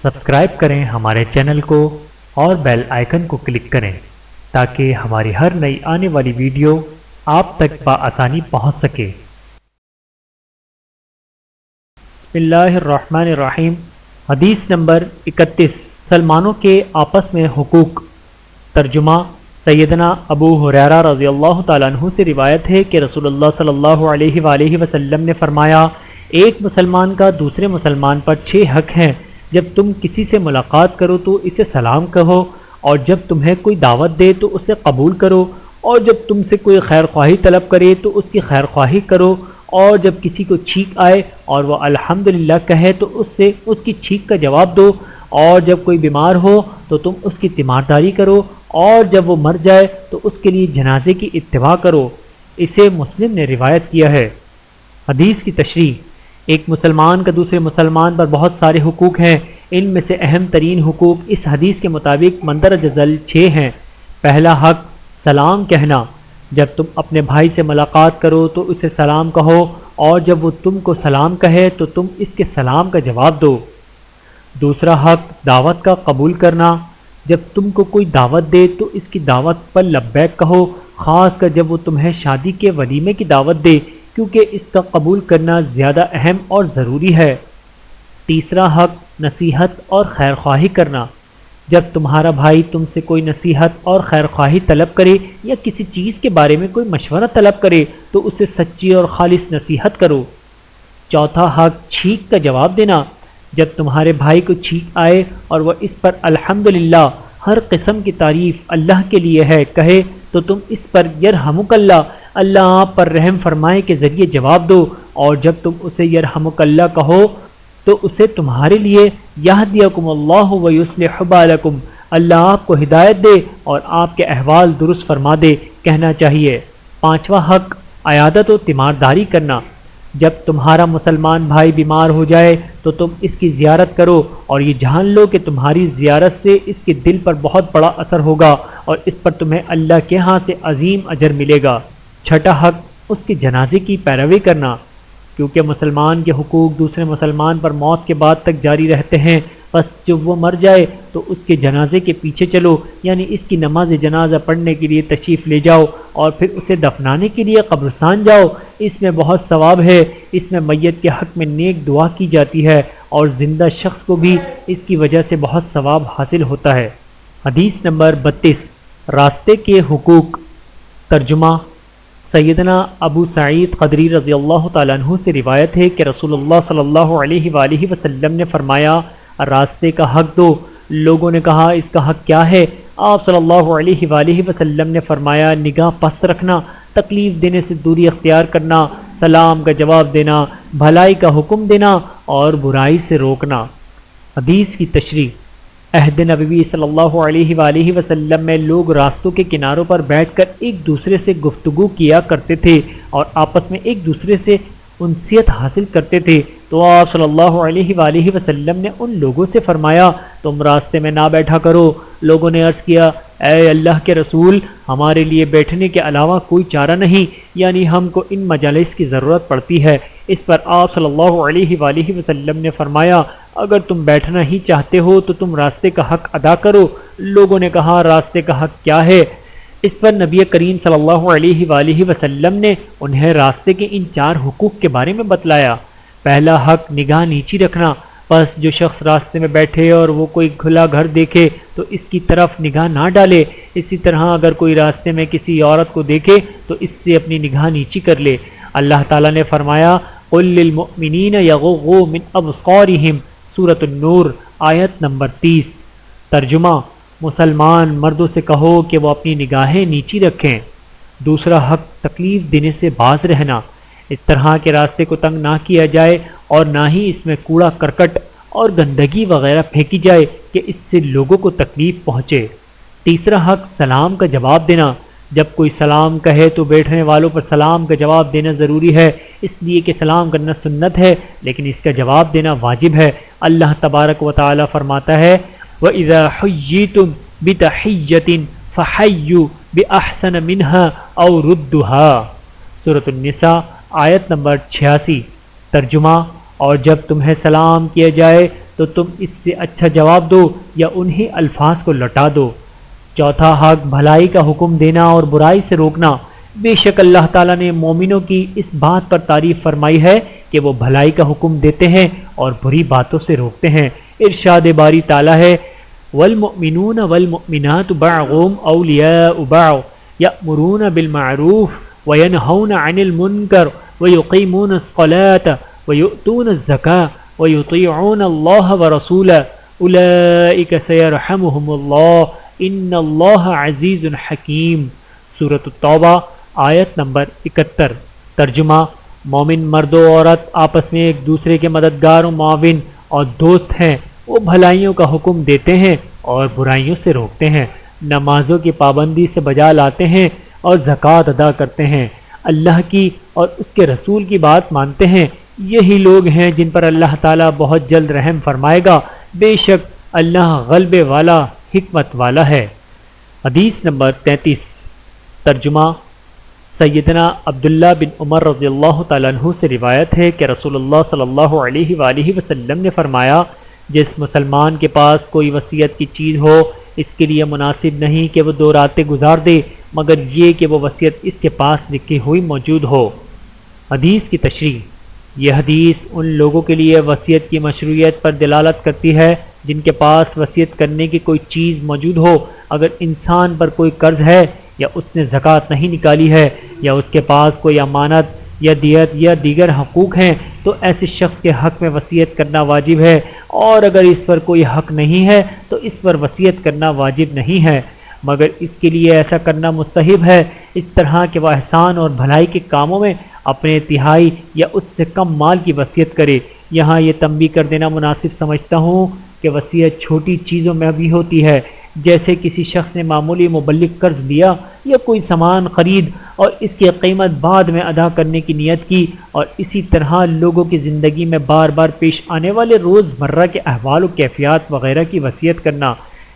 Subscribe کریں ہمارے channel کو اور بیل آئیکن کو کلک کریں تاکہ ہماری ہر نئی آنے والی ویڈیو آپ تک بآسانی پہنچ سکے۔ بسم اللہ الرحمن الرحیم۔ حدیث نمبر 31، مسلمانوں کے آپس میں حقوق۔ ترجمہ سیدنا ابو ہریرہ رضی اللہ تعالیٰ عنہ سے روایت ہے کہ رسول اللہ صلی اللہ علیہ وآلہ وسلم نے فرمایا، ایک مسلمان کا دوسرے مسلمان پر 6 حق ہیں۔ جب تم کسی سے ملاقات کرو تو اسے سلام کہو، اور جب تمہیں کوئی دعوت دے تو اسے قبول کرو، اور جب تم سے کوئی خیر خواہی طلب کرے تو اس کی خیر خواہی کرو، اور جب کسی کو چھینک آئے اور وہ الحمدللہ کہے تو اس کی چھینک کا جواب دو، اور جب کوئی بیمار ہو تو تم اس کی تیمارداری کرو، اور جب وہ مر جائے تو اس کے لیے جنازے کی اتباع کرو۔ اسے مسلم نے روایت کیا ہے۔ حدیث کی تشریح۔ ایک مسلمان کا دوسرے مسلمان پر بہت سارے حقوق ہیں۔ ان میں سے اہم ترین حقوق اس حدیث کے مطابق مندرجہ ذیل 6 ہیں۔ پہلا حق سلام کہنا۔ جب تم اپنے بھائی سے ملاقات کرو تو اسے سلام کہو، اور جب وہ تم کو سلام کہے تو تم اس کے سلام کا جواب دو۔ دوسرا حق دعوت کا قبول کرنا۔ جب تم کو کوئی دعوت دے تو اس کی دعوت پر لبیک کہو، خاص کر جب وہ تمہیں شادی کے ولیمے کی دعوت دے، کیونکہ اس کا قبول کرنا زیادہ اہم اور ضروری ہے۔ تیسرا حق نصیحت اور خیر خواہی کرنا۔ جب تمہارا بھائی تم سے کوئی نصیحت اور خیر خواہی طلب کرے یا کسی چیز کے بارے میں کوئی مشورہ طلب کرے تو اسے سچی اور خالص نصیحت کرو۔ چوتھا حق چھینک کا جواب دینا۔ جب تمہارے بھائی کو چھینک آئے اور وہ اس پر الحمدللہ، ہر قسم کی تعریف اللہ کے لیے ہے، کہے تو تم اس پر یرحمک اللہ، اللہ آپ پر رحم فرمائے کے ذریعے جواب دو، اور جب تم اسے یرحمک اللہ کہو تو اسے تمہارے لیے یہدیکم اللہ ویصلح بالکم، اللہ آپ کو ہدایت دے اور آپ کے احوال درست فرما دے کہنا چاہیے۔ پانچواں حق عیادت و تیمارداری کرنا۔ جب تمہارا مسلمان بھائی بیمار ہو جائے تو تم اس کی زیارت کرو، اور یہ جان لو کہ تمہاری زیارت سے اس کے دل پر بہت بڑا اثر ہوگا اور اس پر تمہیں اللہ کے ہاں سے عظیم اجر ملے گا۔ چھٹا حق اس کے جنازے کی پیروی کرنا۔ کیونکہ مسلمان کے حقوق دوسرے مسلمان پر موت کے بعد تک جاری رہتے ہیں، بس جب وہ مر جائے تو اس کے جنازے کے پیچھے چلو، یعنی اس کی نماز جنازہ پڑھنے کے لیے تشریف لے جاؤ، اور پھر اسے دفنانے کے لیے قبرستان جاؤ۔ اس میں بہت ثواب ہے۔ اس میں میت کے حق میں نیک دعا کی جاتی ہے، اور زندہ شخص کو بھی اس کی وجہ سے بہت ثواب حاصل ہوتا ہے۔ حدیث نمبر 32، راستے کے حقوق۔ ترجمہ سیدنا ابو سعید خدری رضی اللہ تعالیٰ عنہ سے روایت ہے کہ رسول اللہ صلی اللہ علیہ وآلہ وسلم نے فرمایا، راستے کا حق دو۔ لوگوں نے کہا، اس کا حق کیا ہے؟ آپ صلی اللہ علیہ وآلہ وسلم نے فرمایا، نگاہ پست رکھنا، تکلیف دینے سے دوری اختیار کرنا، سلام کا جواب دینا، بھلائی کا حکم دینا اور برائی سے روکنا۔ حدیث کی تشریح۔ عہد نبوی صلی اللہ علیہ وآلہ وسلم میں لوگ راستوں کے کناروں پر بیٹھ کر ایک دوسرے سے گفتگو کیا کرتے تھے اور آپس میں ایک دوسرے سے انسیت حاصل کرتے تھے، تو آپ صلی اللہ علیہ وآلہ وسلم نے ان لوگوں سے فرمایا، تم راستے میں نہ بیٹھا کرو۔ لوگوں نے عرض کیا، اے اللہ کے رسول، ہمارے لیے بیٹھنے کے علاوہ کوئی چارہ نہیں، یعنی ہم کو ان مجالس کی ضرورت پڑتی ہے۔ اس پر آپ صلی اللہ علیہ وآلہ وسلم نے فرمایا، اگر تم بیٹھنا ہی چاہتے ہو تو تم راستے کا حق ادا کرو۔ لوگوں نے کہا، راستے کا حق کیا ہے؟ اس پر نبی کریم صلی اللہ علیہ وآلہ وسلم نے انہیں راستے کے ان 4 حقوق کے بارے میں بتلایا۔ پہلا حق نگاہ نیچی رکھنا۔ بس جو شخص راستے میں بیٹھے اور وہ کوئی کھلا گھر دیکھے تو اس کی طرف نگاہ نہ ڈالے۔ اسی طرح اگر کوئی راستے میں کسی عورت کو دیکھے تو اس سے اپنی نگاہ نیچی کر لے۔ اللہ تعالیٰ نے فرمایا، قُل لِّلْمُؤْمِنِينَ يَغُضُّوا مِنْ أَبْصَارِهِمْ، سورۃ النور، آیت نمبر 30۔ ترجمہ مسلمان مردوں سے کہو کہ وہ اپنی نگاہیں نیچی رکھیں۔ دوسرا حق تکلیف دینے سے باز رہنا۔ اس طرح کے راستے کو تنگ نہ کیا جائے اور نہ ہی اس میں کوڑا کرکٹ اور گندگی وغیرہ پھینکی جائے کہ اس سے لوگوں کو تکلیف پہنچے۔ تیسرا حق سلام کا جواب دینا۔ جب کوئی سلام کہے تو بیٹھنے والوں پر سلام کا جواب دینا ضروری ہے، اس لیے کہ سلام کرنا سنت ہے لیکن اس کا جواب دینا واجب ہے۔ اللہ تبارک و تعالی فرماتا ہے، وَإِذَا حُيِّيتُم بِتَحِيَّةٍ فَحَيُّوا بِأَحْسَنَ مِنْهَا أَوْ رُدُّوهَا، سورۃ النساء، آیت نمبر 86۔ ترجمہ، اور جب تمہیں سلام کیا جائے تو تم اس سے اچھا جواب دو یا انہی الفاظ کو لوٹا دو۔ چوتھا حق بھلائی کا حکم دینا اور برائی سے روکنا۔ بے شک اللہ تعالیٰ نے مومنوں کی اس بات پر تعریف فرمائی ہے کہ وہ بھلائی کا حکم دیتے ہیں اور بری باتوں سے روکتے ہیں۔ ارشاد باری تعالیٰ ہے والمؤمنون والمؤمنات بعضهم اولیاء بعض یأمرون بالمعروف وینہون عن المنکر ویقیمون الصلاة ویؤتون الزکاة ویطیعون اللہ ورسولہ اولئک سیرحمهم اللہ ان اللہ عزیز حکیم۔ سورۃ التوبہ آیت نمبر 71۔ ترجمہ: مومن مرد و عورت آپس میں ایک دوسرے کے مددگار و معاون اور دوست ہیں۔ وہ بھلائیوں کا حکم دیتے ہیں اور برائیوں سے روکتے ہیں، نمازوں کی پابندی سے بجا لاتے ہیں اور زکوٰۃ ادا کرتے ہیں، اللہ کی اور اس کے رسول کی بات مانتے ہیں۔ یہی لوگ ہیں جن پر اللہ تعالیٰ بہت جلد رحم فرمائے گا۔ بے شک اللہ غلبے والا حکمت والا ہے۔ حدیث نمبر 33۔ ترجمہ: سیدنا عبداللہ بن عمر رضی اللہ تعالیٰ عنہ سے روایت ہے کہ رسول اللہ صلی اللہ علیہ وآلہ وسلم نے فرمایا، جس مسلمان کے پاس کوئی وصیت کی چیز ہو، اس کے لیے مناسب نہیں کہ وہ 2 راتیں گزار دے مگر یہ کہ وہ وصیت اس کے پاس لکھی ہوئی موجود ہو۔ حدیث کی تشریح: یہ حدیث ان لوگوں کے لیے وصیت کی مشروعیت پر دلالت کرتی ہے جن کے پاس وصیت کرنے کی کوئی چیز موجود ہو۔ اگر انسان پر کوئی قرض ہے یا اس نے زکوٰۃ نہیں نکالی ہے یا اس کے پاس کوئی امانت یا دیت یا دیگر حقوق ہیں تو ایسے شخص کے حق میں وصیت کرنا واجب ہے، اور اگر اس پر کوئی حق نہیں ہے تو اس پر وصیت کرنا واجب نہیں ہے، مگر اس کے لیے ایسا کرنا مستحب ہے، اس طرح کہ وہ احسان اور بھلائی کے کاموں میں اپنے تہائی یا اس سے کم مال کی وصیت کرے۔ یہاں یہ تنبیہ کر دینا مناسب سمجھتا ہوں کہ وصیت چھوٹی چیزوں میں بھی ہوتی ہے، جیسے کسی شخص نے معمولی مبلغ قرض لیا یا کوئی سامان خرید اور اس کی قیمت بعد میں ادا کرنے کی نیت کی، اور اسی طرح لوگوں کی زندگی میں بار بار پیش آنے والے روز مرہ کے احوال و کیفیات وغیرہ کی وصیت کرنا۔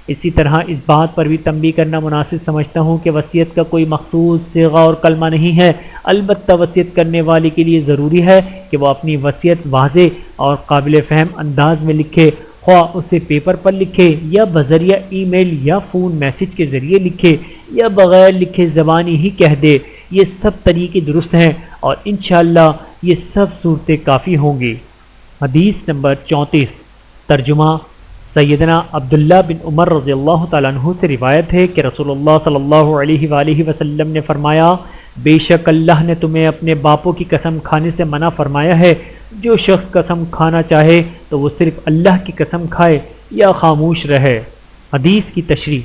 اسی طرح اس بات پر بھی تنبیہ کرنا مناسب سمجھتا ہوں کہ وصیت کا کوئی مخصوص صیغہ اور کلمہ نہیں ہے، البتہ وصیت کرنے والے کے لیے ضروری ہے کہ وہ اپنی وصیت واضح اور قابل فہم انداز میں لکھے، خواہ اسے پیپر پر لکھے یا بذریعہ ای میل یا فون میسج کے ذریعے لکھے یا بغیر لکھے زبانی ہی کہہ دے۔ یہ سب طریقے درست ہیں اور انشاءاللہ یہ سب صورتیں کافی ہوں گی۔ حدیث نمبر 34۔ ترجمہ: سیدنا عبداللہ بن عمر رضی اللہ تعالیٰ عنہ سے روایت ہے کہ رسول اللہ صلی اللہ علیہ وآلہ وسلم نے فرمایا، بے شک اللہ نے تمہیں اپنے باپوں کی قسم کھانے سے منع فرمایا ہے۔ جو شخص قسم کھانا چاہے تو وہ صرف اللہ کی قسم کھائے یا خاموش رہے۔ حدیث کی تشریح: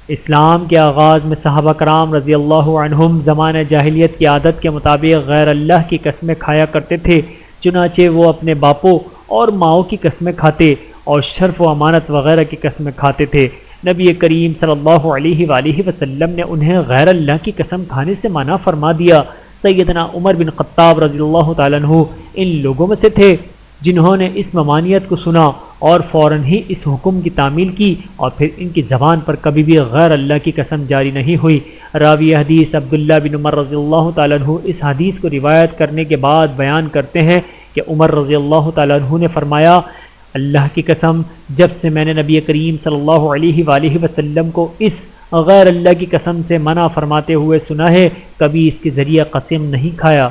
اسلام کے آغاز میں صحابہ کرام رضی اللہ عنہم زمانہ جاہلیت کی عادت کے مطابق غیر اللہ کی قسمیں کھایا کرتے تھے، چنانچہ وہ اپنے باپوں اور ماؤں کی قسمیں کھاتے اور شرف و امانت وغیرہ کی قسمیں کھاتے تھے۔ نبی کریم صلی اللہ علیہ وآلہ وسلم نے انہیں غیر اللہ کی قسم کھانے سے منع فرما دیا۔ سیدنا عمر بن خطاب رضی اللہ تعالیٰ عنہ ان لوگوں میں سے تھے جنہوں نے اس ممانعت کو سنا اور فوراً ہی اس حکم کی تعمیل کی، اور پھر ان کی زبان پر کبھی بھی غیر اللہ کی قسم جاری نہیں ہوئی۔ راوی حدیث عبداللہ بن عمر رضی اللہ تعالیٰ عنہ اس حدیث کو روایت کرنے کے بعد بیان کرتے ہیں کہ عمر رضی اللہ تعالیٰ عنہ نے فرمایا، اللہ کی قسم، جب سے میں نے نبی کریم صلی اللہ علیہ وآلہ وسلم کو اس غیر اللہ کی قسم سے منع فرماتے ہوئے سنا ہے، کبھی اس کے ذریعے قسم نہیں کھایا۔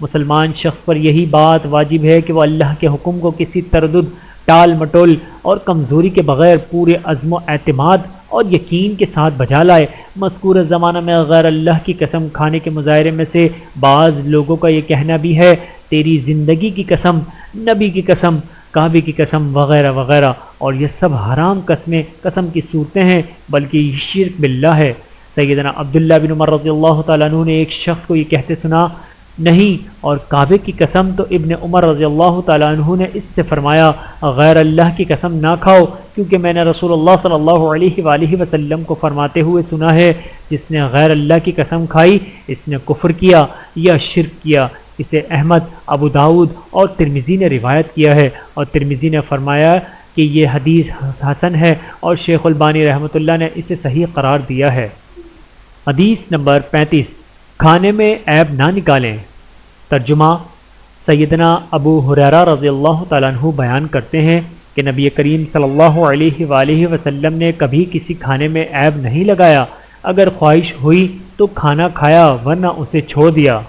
مسلمان شخص پر یہی بات واجب ہے کہ وہ اللہ کے حکم کو کسی تردد، ٹال مٹول اور کمزوری کے بغیر پورے عزم و اعتماد اور یقین کے ساتھ بجا لائے۔ مذکورہ زمانہ میں غیر اللہ کی قسم کھانے کے مظاہرے میں سے بعض لوگوں کا یہ کہنا بھی ہے، تیری زندگی کی قسم، نبی کی قسم، کعبے کی قسم وغیرہ وغیرہ، اور یہ سب حرام قسم کی صورتیں ہیں، بلکہ یہ شرک باللہ ہے۔ سیدنا عبداللہ بن عمر رضی اللہ تعالیٰ عنہ نے ایک شخص کو یہ کہتے سنا، نہیں، اور کعبے کی قسم، تو ابن عمر رضی اللہ تعالیٰ عنہ نے اس سے فرمایا، غیر اللہ کی قسم نہ کھاؤ، کیونکہ میں نے رسول اللہ صلی اللہ علیہ وآلہ وسلم کو فرماتے ہوئے سنا ہے، جس نے غیر اللہ کی قسم کھائی اس نے کفر کیا یا شرک کیا۔ اسے احمد، ابو داؤد اور ترمذی نے روایت کیا ہے، اور ترمذی نے فرمایا کہ یہ حدیث حسن ہے، اور شیخ البانی رحمۃ اللہ نے اسے صحیح قرار دیا ہے۔ حدیث نمبر 35۔ کھانے میں عیب نہ نکالیں۔ ترجمہ: سیدنا ابو ہریرہ رضی اللہ تعالیٰ عنہ بیان کرتے ہیں کہ نبی کریم صلی اللہ علیہ وآلہ وسلم نے کبھی کسی کھانے میں عیب نہیں لگایا، اگر خواہش ہوئی تو کھانا کھایا ورنہ اسے چھوڑ دیا۔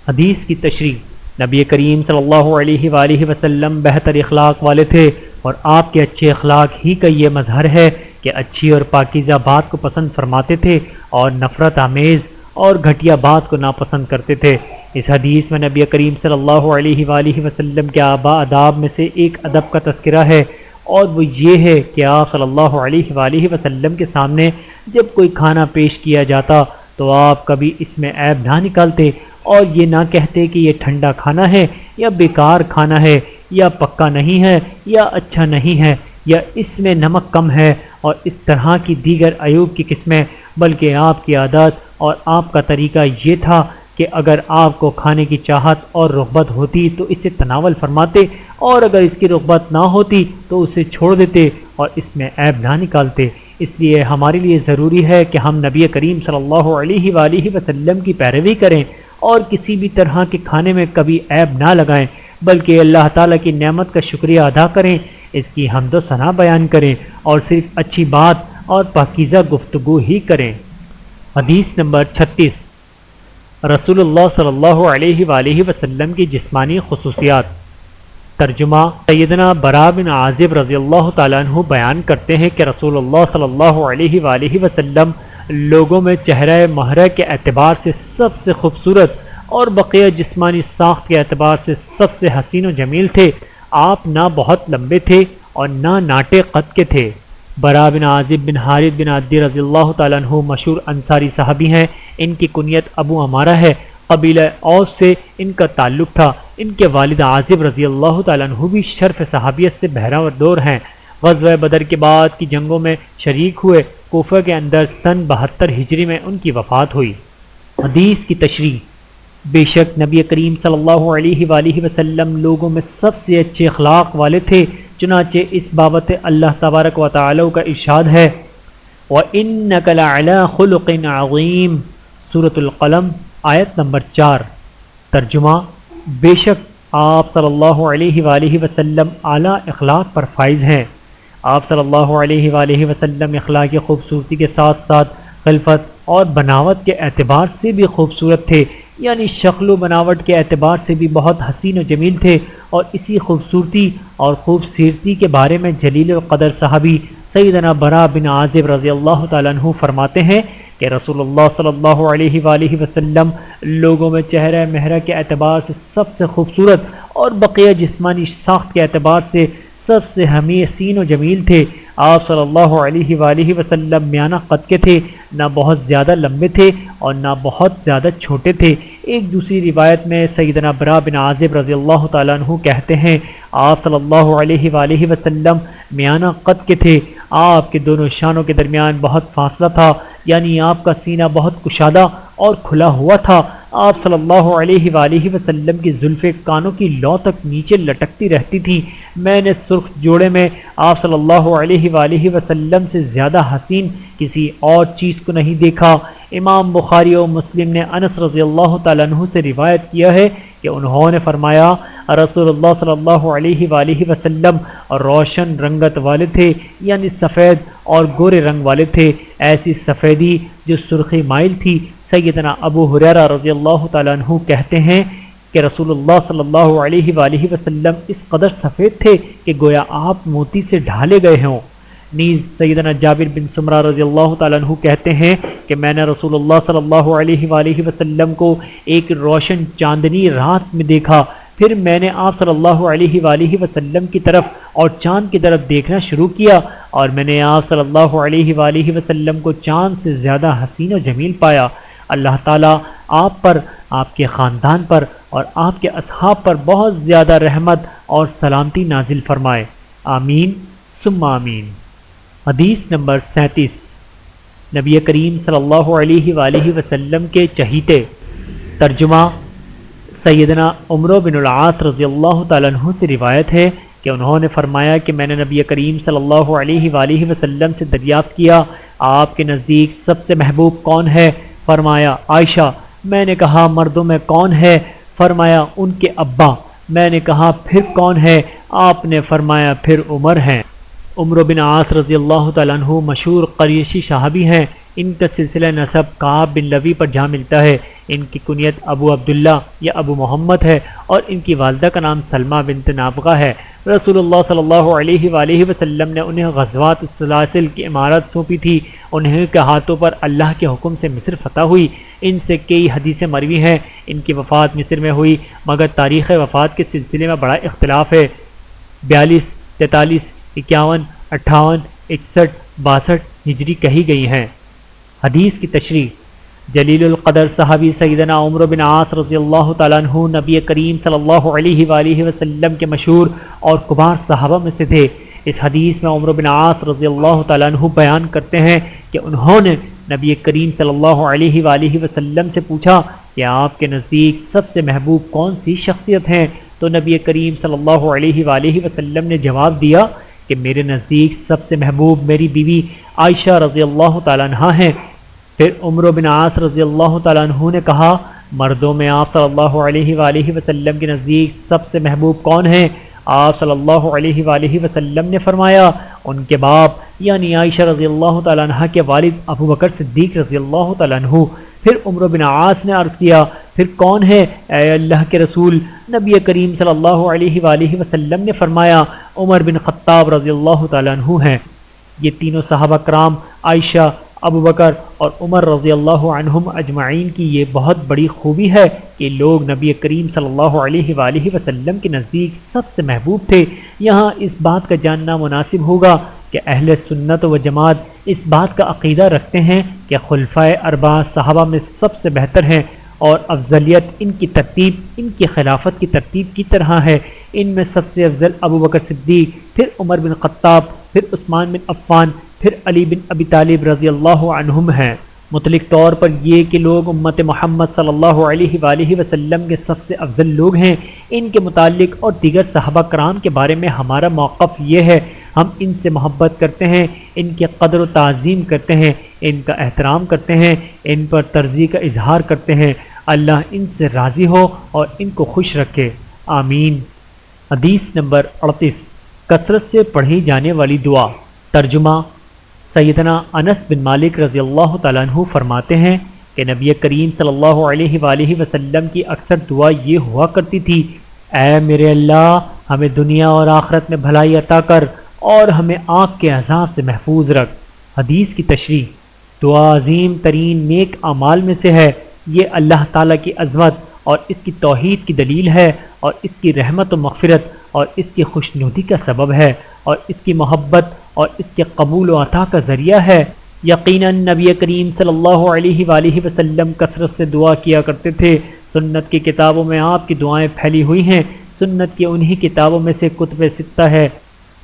حدیث کی تشریح: نبی کریم صلی اللہ علیہ وآلہ وسلم بہتر اخلاق والے تھے، اور آپ کے اچھے اخلاق ہی کا یہ مظہر ہے کہ اچھی اور پاکیزہ بات کو پسند فرماتے تھے اور نفرت آمیز اور گھٹیا بات کو ناپسند کرتے تھے۔ اس حدیث میں نبی کریم صلی اللہ علیہ وآلہ وسلم کے آداب میں سے ایک ادب کا تذکرہ ہے، اور وہ یہ ہے کہ آپ صلی اللہ علیہ وآلہ وسلم کے سامنے جب کوئی کھانا پیش کیا جاتا تو آپ کبھی اس میں عیب نہ نکالتے اور یہ نہ کہتے کہ یہ ٹھنڈا کھانا ہے یا بیکار کھانا ہے یا پکا نہیں ہے یا اچھا نہیں ہے یا اس میں نمک کم ہے اور اس طرح کی دیگر عیوب کی قسمیں، بلکہ آپ کی عادت اور آپ کا طریقہ یہ تھا کہ اگر آپ کو کھانے کی چاہت اور رغبت ہوتی تو اسے تناول فرماتے، اور اگر اس کی رغبت نہ ہوتی تو اسے چھوڑ دیتے اور اس میں عیب نہ نکالتے۔ اس لیے ہمارے لیے ضروری ہے کہ ہم نبی کریم صلی اللہ علیہ وآلہ وسلم کی پیروی کریں اور کسی بھی طرح کے کھانے میں کبھی عیب نہ لگائیں، بلکہ اللہ تعالیٰ کی نعمت کا شکریہ ادا کریں، اس کی حمد و ثنا بیان کریں اور صرف اچھی بات اور پاکیزہ گفتگو ہی کریں۔ حدیث نمبر 36۔ رسول اللہ صلی اللہ علیہ وآلہ وسلم کی جسمانی خصوصیات۔ ترجمہ: سیدنا براء بن عازب رضی اللہ تعالیٰ عنہ بیان کرتے ہیں کہ رسول اللہ صلی اللہ علیہ وآلہ وسلم لوگوں میں چہرہ مہرہ کے اعتبار سے سب سے خوبصورت اور بقیہ جسمانی ساخت کے اعتبار سے سب سے حسین و جمیل تھے۔ آپ نہ بہت لمبے تھے اور نہ ناٹے قد کے تھے۔ براء بن عازب بن حارث بن عدی رضی اللہ تعالیٰ عنہ مشہور انصاری صحابی ہیں۔ ان کی کنیت ابو عمارہ ہے، قبیلہ اوس سے ان کا تعلق تھا۔ ان کے والد عازب رضی اللہ تعالیٰ عنہ بھی شرف صحابیت سے بہرور ہیں۔ غزوہ بدر کے بعد کی جنگوں میں شریک ہوئے۔ کوفہ کے اندر سن 72 ہجری میں ان کی وفات ہوئی۔ حدیث کی تشریح: بے شک نبی کریم صلی اللہ علیہ وآلہ وسلم لوگوں میں سب سے اچھے اخلاق والے تھے، چنانچہ اس بابت اللہ تبارک و تعالی کا ارشاد ہے: وَإِنَّكَ لَعَلَىٰ خُلُقٍ عَظِيمٍ، سورۃ القلم آیت نمبر 4۔ ترجمہ: بے شک آپ صلی اللہ علیہ وآلہ وسلم اعلیٰ اخلاق پر فائز ہیں۔ آپ صلی اللہ علیہ وآلہ وسلم اخلاق خوبصورتی کے ساتھ ساتھ خلفت اور بناوٹ کے اعتبار سے بھی خوبصورت تھے، یعنی شکل و بناوٹ کے اعتبار سے بھی بہت حسین و جمیل تھے، اور اسی خوبصورتی اور خوبصورتی کے بارے میں جلیل القدر صحابی سیدنا براء بن عازب رضی اللہ تعالیٰ عنہ فرماتے ہیں کہ رسول اللہ صلی اللہ علیہ وآلہ وسلم لوگوں میں چہرہ مہرہ کے اعتبار سے سب سے خوبصورت اور بقیہ جسمانی ساخت کے اعتبار سے سب سے حسین و جمیل تھے۔ آپ صلی اللہ علیہ وآلہ وسلم میانہ قد کے تھے، نہ بہت زیادہ لمبے تھے اور نہ بہت زیادہ چھوٹے تھے۔ ایک دوسری روایت میں سیدنا براء بن عازب رضی اللہ تعالیٰ عنہ کہتے ہیں آپ صلی اللہ علیہ وآلہ وسلم میانہ قد کے تھے، آپ کے دونوں شانوں کے درمیان بہت فاصلہ تھا، یعنی آپ کا سینہ بہت کشادہ اور کھلا ہوا تھا۔ آپ صلی اللہ علیہ وآلہ وسلم کی زلفیں کانوں کی لو تک نیچے لٹکتی رہتی تھیں۔ میں نے سرخ جوڑے میں آپ صلی اللہ علیہ وآلہ وسلم سے زیادہ حسین کسی اور چیز کو نہیں دیکھا۔ امام بخاری اور مسلم نے انس رضی اللہ تعالیٰ عنہ سے روایت کیا ہے کہ انہوں نے فرمایا رسول اللہ صلی اللہ علیہ وآلہ وسلم روشن رنگت والے تھے، یعنی سفید اور گورے رنگ والے تھے، ایسی سفیدی جو سرخی مائل تھی۔ سیدنا ابو ہریرہ رضی اللہ تعالیٰ عنہ کہتے ہیں کہ رسول اللہ صلی اللہ علیہ وآلہ وسلم اس قدر سفید تھے کہ گویا آپ موتی سے ڈھالے گئے ہوں۔ نیز سیدنا جابر بن سمرہ رضی اللہ تعالیٰ عنہ کہتے ہیں کہ میں نے رسول اللہ صلی اللہ علیہ وآلہ وسلم کو ایک روشن چاندنی رات میں دیکھا، پھر میں نے آپ صلی اللہ علیہ وآلہ وسلم کی طرف اور چاند کی طرف دیکھنا شروع کیا، اور میں نے آپ صلی اللہ علیہ وآلہ وسلم کو چاند سے زیادہ حسین و جمیل پایا۔ اللہ تعالیٰ آپ پر، آپ کے خاندان پر اور آپ کے اصحاب پر بہت زیادہ رحمت اور سلامتی نازل فرمائے، آمین ثم آمین۔ حدیث نمبر 37۔ نبی کریم صلی اللہ علیہ وآلہ وسلم کے چہیتے۔ ترجمہ: سیدنا عمرو بن العاص رضی اللہ تعالیٰ عنہ سے روایت ہے کہ انہوں نے فرمایا کہ میں نے نبی کریم صلی اللہ علیہ وآلہ وسلم سے دریافت کیا آپ کے نزدیک سب سے محبوب کون ہے؟ فرمایا عائشہ۔ میں نے کہا مردوں میں کون ہے؟ فرمایا ان کے ابا۔ میں نے کہا پھر کون ہے؟ آپ نے فرمایا پھر عمر ہیں۔ عمر بن عاص رضی اللہ تعالیٰ عنہ مشہور قریشی صحابی ہیں۔ ان کا سلسلہ نسب کعب بن لبی پر جا ملتا ہے۔ ان کی کنیت ابو عبداللہ یا ابو محمد ہے اور ان کی والدہ کا نام سلمہ بنت نابغہ ہے۔ رسول اللہ صلی اللہ علیہ وآلہ وسلم نے انہیں غزوات السلاسل کی امارت سونپی تھی۔ انہیں کے ہاتھوں پر اللہ کے حکم سے مصر فتح ہوئی۔ ان سے کئی حدیثیں مروی ہیں۔ ان کی وفات مصر میں ہوئی، مگر تاریخ وفات کے سلسلے میں بڑا اختلاف ہے۔ 42، 43، 51، 58، 61، 62 ہجری کہی گئی ہیں۔ حدیث کی تشریح: جلیل القدر صحابی سیدنا عمر بن عاص رضی اللہ تعالیٰ عنہ نبی کریم صلی اللہ علیہ وآلہ وسلم کے مشہور اور کبار صحابہ میں سے تھے۔ اس حدیث میں عمر بن عاص رضی اللہ تعالیٰ عنہ بیان کرتے ہیں کہ انہوں نے نبی کریم صلی اللہ علیہ وآلہ وسلم سے پوچھا کہ آپ کے نزدیک سب سے محبوب کون سی شخصیت ہیں؟ تو نبی کریم صلی اللہ علیہ وآلہ وسلم نے جواب دیا کہ میرے نزدیک سب سے محبوب میری بیوی عائشہ رضی اللہ تعالیٰ عنہ ہیں۔ پھر عمر بن عاص رضی اللہ تعالیٰ عنہ نے کہا مردوں میں آپ صلی اللہ علیہ وآلہ وسلم کے نزدیک سب سے محبوب کون ہیں؟ آپ صلی اللہ علیہ وآلہ وسلم نے فرمایا ان کے باپ یعنی عائشہ رضی اللہ تعالیٰ عنہ کے والد ابو بکر صدیق رضی اللہ تعالیٰ عنہ۔ پھر عمر بن عاص نے عرض کیا پھر کون ہے اے اللہ کے رسول؟ نبی کریم صلی اللہ علیہ وآلہ وسلم نے فرمایا عمر بن خطاب رضی اللہ تعالیٰ عنہ ہیں۔ یہ تینوں صحابہ کرام عائشہ، ابو بکر اور عمر رضی اللہ عنہم اجمعین کی یہ بہت بڑی خوبی ہے کہ لوگ نبی کریم صلی اللہ علیہ وآلہ وسلم کے نزدیک سب سے محبوب تھے۔ یہاں اس بات کا جاننا مناسب ہوگا کہ اہل سنت و جماعت اس بات کا عقیدہ رکھتے ہیں کہ خلفائے اربعہ صحابہ میں سب سے بہتر ہیں اور افضلیت ان کی ترتیب ان کی خلافت کی ترتیب کی طرح ہے۔ ان میں سب سے افضل ابو بکر صدیق، پھر عمر بن خطاب، پھر عثمان بن عفان، پھر علی بن ابی طالب رضی اللہ عنہم ہیں۔ مطلق طور پر یہ کہ لوگ امت محمد صلی اللہ علیہ وآلہ وسلم کے سب سے افضل لوگ ہیں۔ ان کے متعلق اور دیگر صحابہ کرام کے بارے میں ہمارا موقف یہ ہے ہم ان سے محبت کرتے ہیں، ان کی قدر و تعظیم کرتے ہیں، ان کا احترام کرتے ہیں، ان پر ترضی کا اظہار کرتے ہیں۔ اللہ ان سے راضی ہو اور ان کو خوش رکھے، آمین۔ حدیث نمبر 38، کثرت سے پڑھی جانے والی دعا۔ ترجمہ: سیدنا انس بن مالک رضی اللہ تعالیٰ عنہ فرماتے ہیں کہ نبی کریم صلی اللہ علیہ وآلہ وسلم کی اکثر دعا یہ ہوا کرتی تھی اے میرے اللہ ہمیں دنیا اور آخرت میں بھلائی عطا کر اور ہمیں آگ کے عذاب سے محفوظ رکھ۔ حدیث کی تشریح: دعا عظیم ترین نیک اعمال میں سے ہے۔ یہ اللہ تعالیٰ کی عظمت اور اس کی توحید کی دلیل ہے اور اس کی رحمت و مغفرت اور اس کی خوشنودی کا سبب ہے اور اس کی محبت اور اس کے قبول و عطا کا ذریعہ ہے۔ یقیناً نبی کریم صلی اللہ علیہ وآلہ وسلم کثرت سے دعا کیا کرتے تھے۔ سنت کی کتابوں میں آپ کی دعائیں پھیلی ہوئی ہیں۔ سنت کی انہی کتابوں میں سے کتب ستہ ہے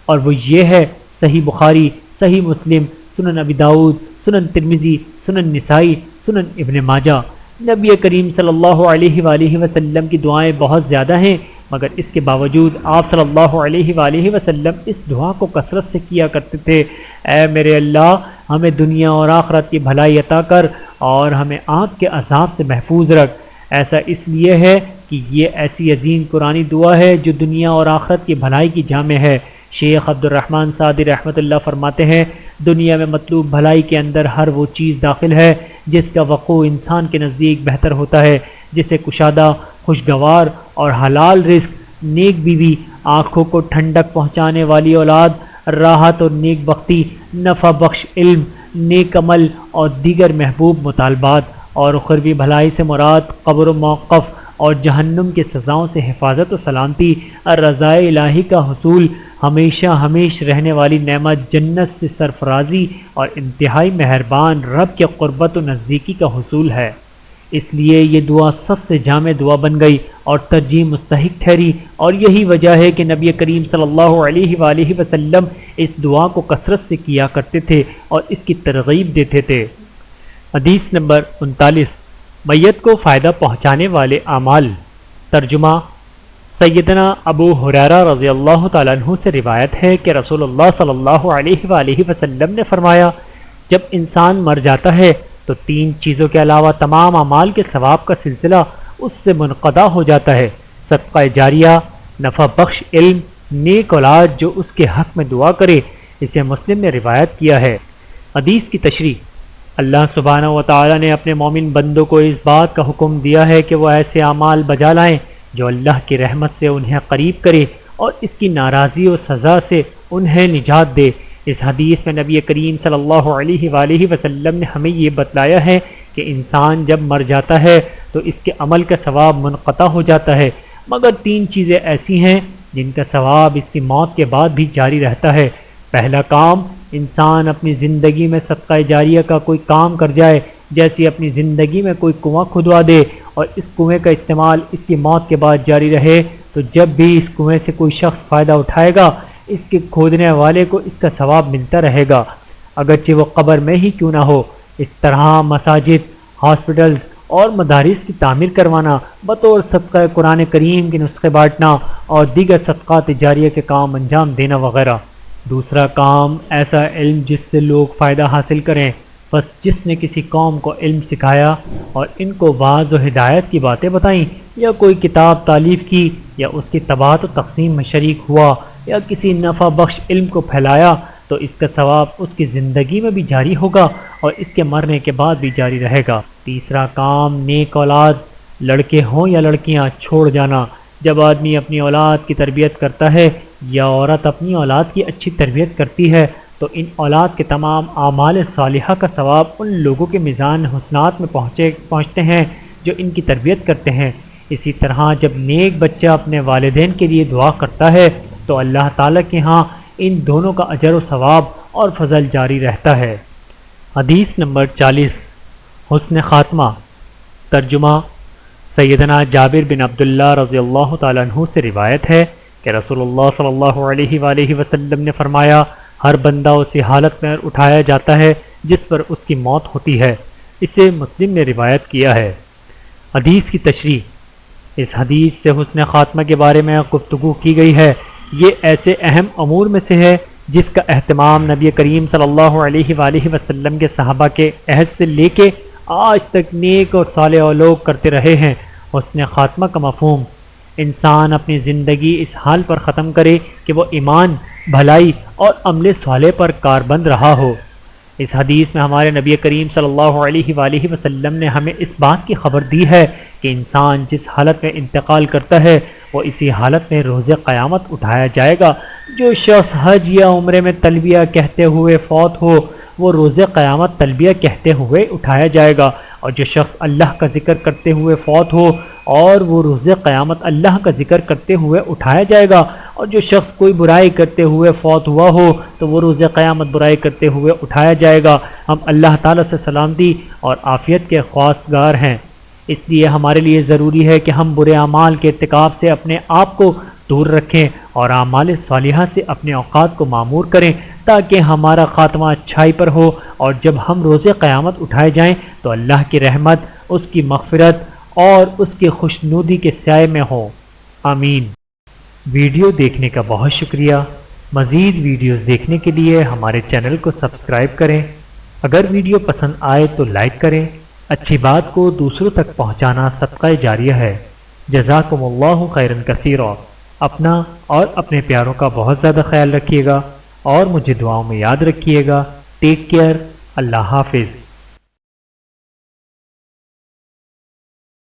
اور وہ یہ ہے صحیح بخاری، صحیح مسلم، سنن ابی داؤد، سنن ترمذی، سنن نسائی، سنن ابن ماجہ۔ نبی کریم صلی اللہ علیہ وآلہ وسلم کی دعائیں بہت زیادہ ہیں، مگر اس کے باوجود آپ صلی اللہ علیہ وآلہ وسلم اس دعا کو کثرت سے کیا کرتے تھے اے میرے اللہ ہمیں دنیا اور آخرت کی بھلائی عطا کر اور ہمیں آگ کے عذاب سے محفوظ رکھ۔ ایسا اس لیے ہے کہ یہ ایسی عظیم قرآنی دعا ہے جو دنیا اور آخرت کی بھلائی کی جامع ہے۔ شیخ عبد الرحمن سعدی رحمۃ اللہ فرماتے ہیں دنیا میں مطلوب بھلائی کے اندر ہر وہ چیز داخل ہے جس کا وقوع انسان کے نزدیک بہتر ہوتا ہے، جسے کشادہ، خوشگوار اور حلال رزق، نیک بیوی، آنکھوں کو ٹھنڈک پہنچانے والی اولاد، راحت اور نیک بختی، نفع بخش علم، نیک عمل اور دیگر محبوب مطالبات، اور اخروی بھلائی سے مراد قبر و موقف اور جہنم کے سزاؤں سے حفاظت و سلامتی، رضائے الہی کا حصول، ہمیشہ ہمیش رہنے والی نعمت جنت سے سرفرازی اور انتہائی مہربان رب کے قربت و نزدیکی کا حصول ہے۔ اس لیے یہ دعا سب سے جامع دعا بن گئی اور ترجیح مستحق ٹھہری، اور یہی وجہ ہے کہ نبی کریم صلی اللہ علیہ وآلہ وسلم اس دعا کو کثرت سے کیا کرتے تھے اور اس کی ترغیب دیتے تھے۔ حدیث نمبر 39، میت کو فائدہ پہنچانے والے اعمال۔ ترجمہ: سیدنا ابو ہریرہ رضی اللہ تعالیٰ عنہ سے روایت ہے کہ رسول اللہ صلی اللہ علیہ وآلہ وسلم نے فرمایا جب انسان مر جاتا ہے تو 3 چیزوں کے علاوہ تمام اعمال کے ثواب کا سلسلہ اس سے منقطع ہو جاتا ہے: صدقہ جاریہ، نفع بخش علم، نیک اولاد جو اس کے حق میں دعا کرے، اسے مسلم نے روایت کیا ہے۔ حدیث کی تشریح: اللہ سبحانہ و تعالی نے اپنے مومن بندوں کو اس بات کا حکم دیا ہے کہ وہ ایسے اعمال بجا لائیں جو اللہ کی رحمت سے انہیں قریب کرے اور اس کی ناراضی و سزا سے انہیں نجات دے۔ اس حدیث میں نبی کریم صلی اللہ علیہ وآلہ وسلم نے ہمیں یہ بتلایا ہے کہ انسان جب مر جاتا ہے تو اس کے عمل کا ثواب منقطع ہو جاتا ہے، مگر 3 چیزیں ایسی ہیں جن کا ثواب اس کی موت کے بعد بھی جاری رہتا ہے۔ پہلا کام، انسان اپنی زندگی میں صدقہ جاریہ کا کوئی کام کر جائے، جیسے اپنی زندگی میں کوئی کنواں کھدوا دے اور اس کنویں کا استعمال اس کی موت کے بعد جاری رہے، تو جب بھی اس کنویں سے کوئی شخص فائدہ اٹھائے گا اس کے کھودنے والے کو اس کا ثواب ملتا رہے گا، اگرچہ وہ قبر میں ہی کیوں نہ ہو۔ اس طرح مساجد، ہاسپٹلز اور مدارس کی تعمیر کروانا، بطور صدقہ قرآن کریم کے نسخے بانٹنا اور دیگر صدقات جاریہ کے کام انجام دینا وغیرہ۔ دوسرا کام، ایسا علم جس سے لوگ فائدہ حاصل کریں۔ بس جس نے کسی قوم کو علم سکھایا اور ان کو واعظ و ہدایت کی باتیں بتائیں، یا کوئی کتاب تالیف کی، یا اس کی طباعت و تقسیم میں شریک ہوا، یا کسی نفع بخش علم کو پھیلایا، تو اس کا ثواب اس کی زندگی میں بھی جاری ہوگا اور اس کے مرنے کے بعد بھی جاری رہے گا۔ تیسرا کام، نیک اولاد، لڑکے ہوں یا لڑکیاں، چھوڑ جانا۔ جب آدمی اپنی اولاد کی تربیت کرتا ہے یا عورت اپنی اولاد کی اچھی تربیت کرتی ہے تو ان اولاد کے تمام اعمال صالحہ کا ثواب ان لوگوں کے میزان حسنات میں پہنچتے ہیں جو ان کی تربیت کرتے ہیں۔ اسی طرح جب نیک بچہ اپنے والدین کے لیے دعا کرتا ہے تو اللہ تعالیٰ کے ہاں ان دونوں کا اجر و ثواب اور فضل جاری رہتا ہے۔ حدیث نمبر 40، حسن خاتمہ۔ ترجمہ: سیدنا جابر بن عبداللہ رضی اللہ تعالیٰ عنہ سے روایت ہے کہ رسول اللہ صلی اللہ علیہ وآلہ وسلم نے فرمایا، ہر بندہ اسی حالت میں اٹھایا جاتا ہے جس پر اس کی موت ہوتی ہے۔ اسے مسلم نے روایت کیا ہے۔ حدیث کی تشریح: اس حدیث سے حسن خاتمہ کے بارے میں گفتگو کی گئی ہے۔ یہ ایسے اہم امور میں سے ہے جس کا اہتمام نبی کریم صلی اللہ علیہ وآلہ وسلم کے صحابہ کے عہد سے لے کے آج تک نیک اور صالح لوگ کرتے رہے ہیں۔ حسن خاتمہ کا مفہوم: انسان اپنی زندگی اس حال پر ختم کرے کہ وہ ایمان، بھلائی اور عمل صالح پر کاربند رہا ہو۔ اس حدیث میں ہمارے نبی کریم صلی اللہ علیہ وآلہ وسلم نے ہمیں اس بات کی خبر دی ہے کہ انسان جس حالت میں انتقال کرتا ہے وہ اسی حالت میں روز قیامت اٹھایا جائے گا۔ جو شخص حج یا عمرے میں تلبیہ کہتے ہوئے فوت ہو وہ روز قیامت تلبیہ کہتے ہوئے اٹھایا جائے گا، اور جو شخص اللہ کا ذکر کرتے ہوئے فوت ہو اور وہ روز قیامت اللہ کا ذکر کرتے ہوئے اٹھایا جائے گا، اور جو شخص کوئی برائی کرتے ہوئے فوت ہوا ہو تو وہ روز قیامت برائی کرتے ہوئے اٹھایا جائے گا۔ ہم اللہ تعالیٰ سے سلامتی اور عافیت کے خواستگار ہیں، اس لیے ہمارے لیے ضروری ہے کہ ہم برے اعمال کے ارتکاب سے اپنے آپ کو دور رکھیں اور اعمال صالحہ سے اپنے اوقات کو معمور کریں تاکہ ہمارا خاتمہ اچھائی پر ہو، اور جب ہم روز قیامت اٹھائے جائیں تو اللہ کی رحمت، اس کی مغفرت اور اس کی خوشنودی کے سائے میں ہو۔ آمین۔ ویڈیو دیکھنے کا بہت شکریہ۔ مزید ویڈیوز دیکھنے کے لیے ہمارے چینل کو سبسکرائب کریں۔ اگر ویڈیو پسند آئے تو لائک کریں۔ اچھی بات کو دوسروں تک پہنچانا صدقہ جاریہ ہے۔ جزاکم اللہ خیرا کثیرا۔ اپنا اور اپنے پیاروں کا بہت زیادہ خیال رکھیے گا اور مجھے دعاؤں میں یاد رکھیے گا۔ Take care. اللہ حافظ۔